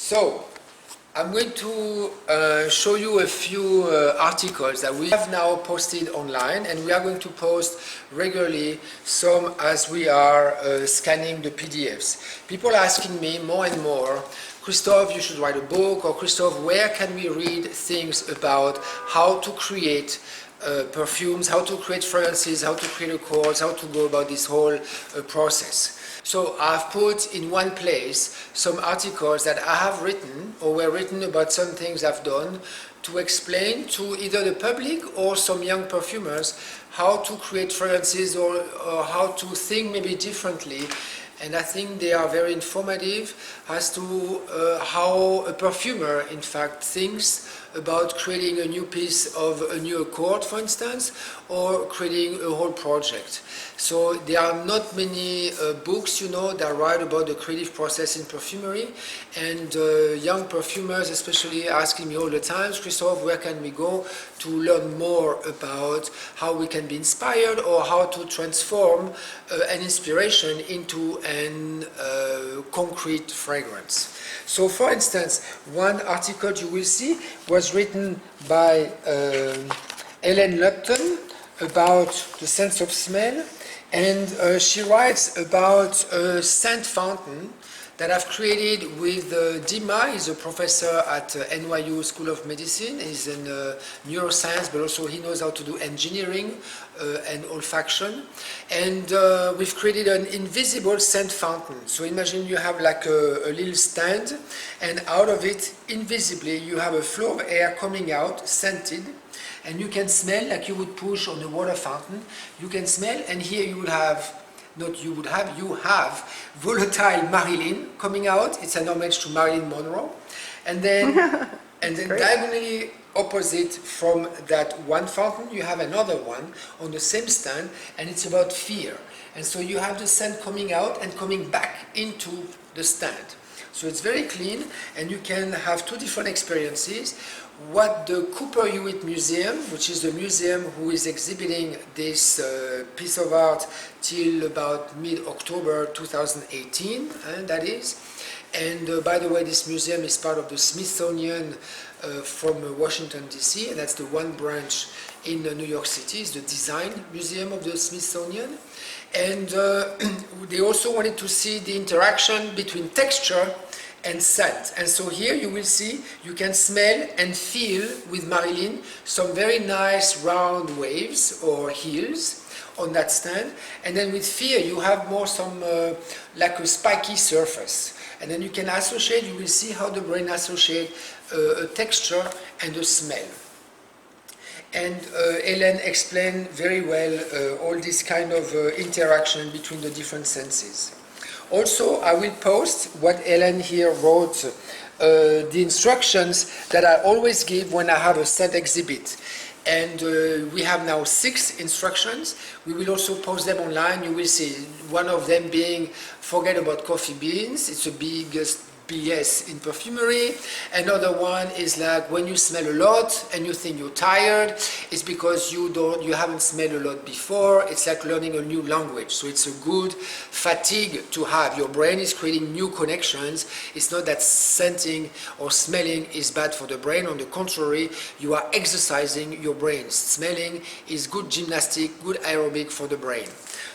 So, I'm going to show you a few articles that we have now posted online, and we are going to post regularly some as we are scanning the PDFs. People are asking me more and more, Christophe, you should write a book, or Christophe, where can we read things about how to create perfumes, how to create fragrances, how to create accords, how to go about this whole process. So I've put in one place some articles that I have written or were written about some things I've done to explain to either the public or some young perfumers how to create fragrances or how to think maybe differently. And I think they are very informative as to how a perfumer in fact thinks about creating a new piece of a new accord, for instance, or creating a whole project. So there are not many books, you know, that write about the creative process in perfumery, and young perfumers especially asking me all the time, Christophe, where can we go to learn more about how we can be inspired or how to transform an inspiration into an concrete fragrance. So for instance, one article you will see was written by Ellen Lupton about the sense of smell, and she writes about a scent fountain that I've created with Dima. He's a professor at NYU School of Medicine. He's in neuroscience, but also he knows how to do engineering and olfaction. And we've created an invisible scent fountain. So imagine you have like a little stand, and out of it, invisibly, you have a flow of air coming out, scented, and you can smell like you would push on a water fountain. You can smell, and here you will have you have volatile Marilyn coming out. It's an homage to Marilyn Monroe. And then, diagonally opposite from that one fountain, you have another one on the same stand, and it's about fear. And so you have the scent coming out and coming back into the stand. So it's very clean, and you can have two different experiences. What the Cooper Hewitt Museum, which is the museum who is exhibiting this piece of art till about mid-October 2018, that is. And by the way, this museum is part of the Smithsonian from Washington, D.C., and that's the one branch in New York City, is the Design Museum of the Smithsonian. And they also wanted to see the interaction between texture and scent. And so here you will see, you can smell and feel with Marilyn some very nice round waves or hills on that stand. And then with fear you have more some like a spiky surface. And then you can associate, you will see how the brain associates a texture and a smell. And Hélène explained very well all this kind of interaction between the different senses. Also, I will post what Hélène here wrote, the instructions that I always give when I have a scent exhibit. And we have now 6 instructions. We will also post them online. You will see one of them being forget about coffee beans. It's the biggest BS in perfumery. Another one is like when you smell a lot and you think you're tired, it's because you haven't smelled a lot before. It's like learning a new language. So it's a good fatigue to have. Your brain is creating new connections. It's not that scenting or smelling is bad for the brain. On the contrary, you are exercising your brain. Smelling is good gymnastic, good aerobic for the brain.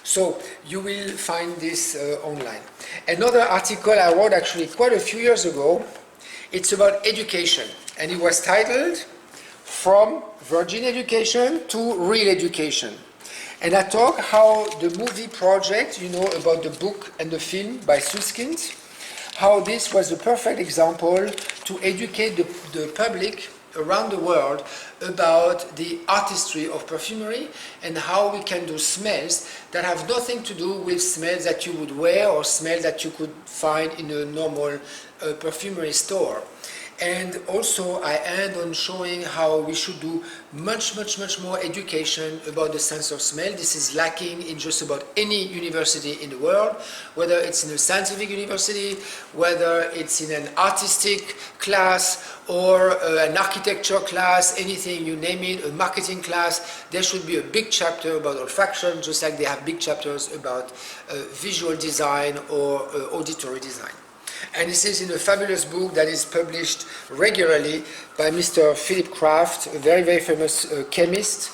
So you will find this online. Another article I wrote actually quite a few years ago, it's about education, and it was titled From Virgin Education to Real Education. And I talk how the movie project, you know, about the book and the film by Suskind, how this was a perfect example to educate the public around the world about the artistry of perfumery and how we can do smells that have nothing to do with smells that you would wear or smells that you could find in a normal perfumery store. And also I end on showing how we should do much more education about the sense of smell. This is lacking in just about any university in the world, whether it's in a scientific university, whether it's in an artistic class or an architecture class, anything, you name it, a marketing class. There should be a big chapter about olfaction, just like they have big chapters about visual design or auditory design. And this is in a fabulous book that is published regularly by Mr. Philip Kraft, a very, very famous chemist.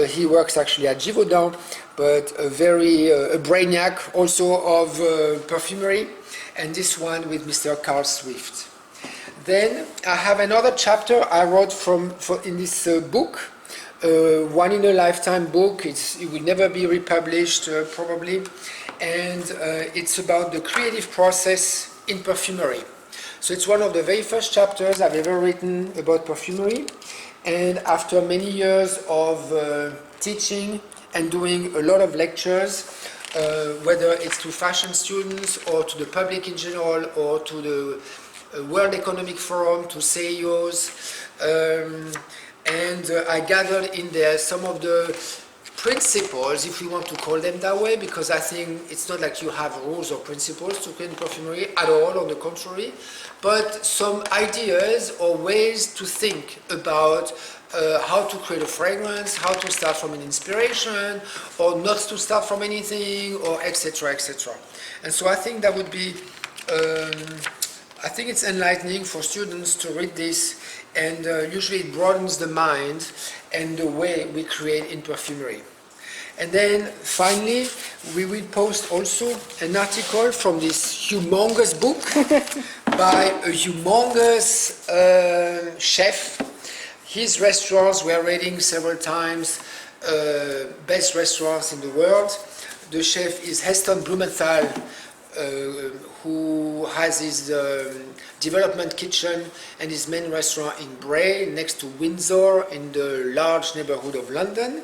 He works actually at Givaudan, but a brainiac also of perfumery, and this one with Mr. Carl Swift. Then I have another chapter I wrote in this book, one in a lifetime book. It will never be republished probably, and it's about the creative process in perfumery. So it's one of the very first chapters I've ever written about perfumery, and after many years of teaching and doing a lot of lectures, whether it's to fashion students or to the public in general or to the World Economic Forum, to CEOs, and I gathered in there some of the principles, if we want to call them that way, because I think it's not like you have rules or principles to create perfumery at all, on the contrary, but some ideas or ways to think about how to create a fragrance, how to start from an inspiration, or not to start from anything, or etc., etc. And so I think that would be, I think it's enlightening for students to read this, and usually it broadens the mind and the way we create in perfumery. And then finally, we will post also an article from this humongous book by a humongous chef. His restaurants were rating several times best restaurants in the world. The chef is Heston Blumenthal, who has his development kitchen and his main restaurant in Bray, next to Windsor, in the large neighborhood of London.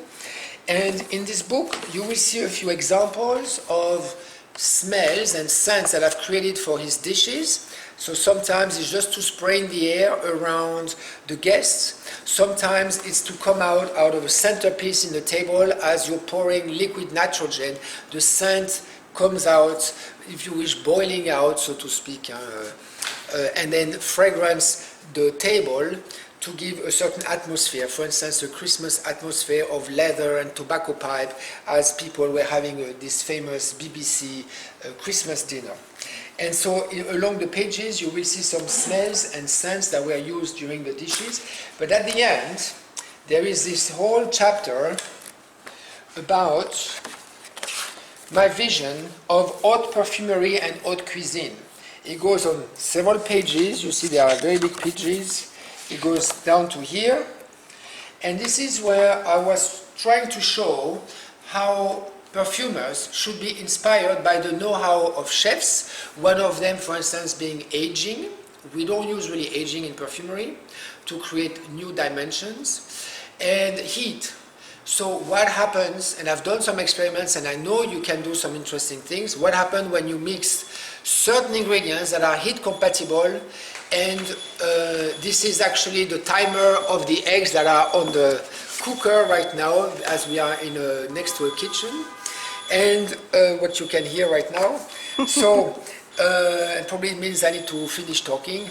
And in this book, you will see a few examples of smells and scents that I've created for his dishes. So sometimes it's just to spray in the air around the guests. Sometimes it's to come out of a centerpiece in the table as you're pouring liquid nitrogen. The scent comes out, if you wish, boiling out, so to speak, and then fragrance the table to give a certain atmosphere. For instance, a Christmas atmosphere of leather and tobacco pipe, as people were having this famous BBC Christmas dinner. And so along the pages you will see some smells and scents that were used during the dishes. But at the end, there is this whole chapter about my vision of haute perfumery and haute cuisine. It goes on several pages. You see there are very big pages. It goes down to here. And this is where I was trying to show how perfumers should be inspired by the know-how of chefs. One of them, for instance, being aging. We don't use really aging in perfumery to create new dimensions. And heat. So what happens, and I've done some experiments and I know you can do some interesting things, what happens when you mix certain ingredients that are heat compatible, and this is actually the timer of the eggs that are on the cooker right now, as we are next to a kitchen, and what you can hear right now. So it probably means I need to finish talking.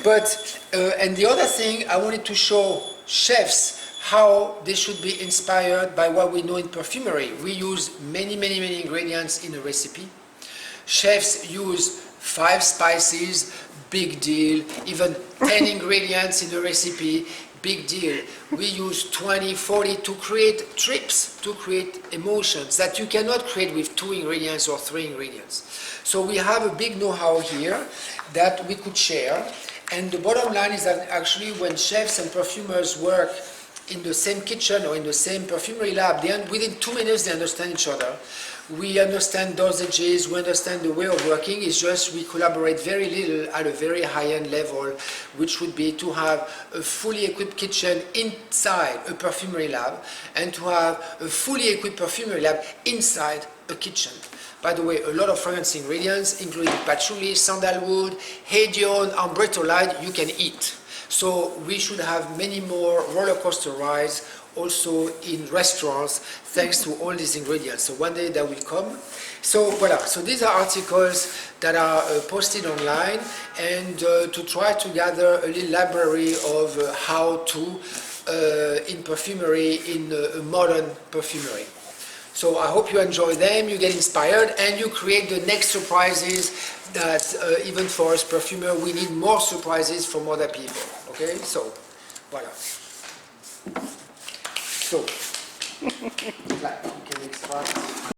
But and the other thing, I wanted to show chefs how they should be inspired by what we know in perfumery. We use many ingredients in a recipe. Chefs use 5 spices, big deal. Even 10 ingredients in a recipe, big deal. We use 20, 40 to create trips, to create emotions that you cannot create with 2 ingredients or 3 ingredients. So we have a big know-how here that we could share. And the bottom line is that actually when chefs and perfumers work in the same kitchen or in the same perfumery lab, within 2 minutes they understand each other. We understand dosages, we understand the way of working. It's just we collaborate very little at a very high-end level, which would be to have a fully equipped kitchen inside a perfumery lab and to have a fully equipped perfumery lab inside a kitchen. By the way, a lot of fragrance ingredients, including patchouli, sandalwood, hedione, ambretolide, you can eat. So we should have many more roller coaster rides also in restaurants thanks to all these ingredients. So one day that will come. So voila, so these are articles that are posted online, and to try to gather a little library of how to in perfumery, in a modern perfumery. So I hope you enjoy them, you get inspired, and you create the next surprises that even for us perfumer, we need more surprises from other people. Okay, so voilà. So, like, you can extract.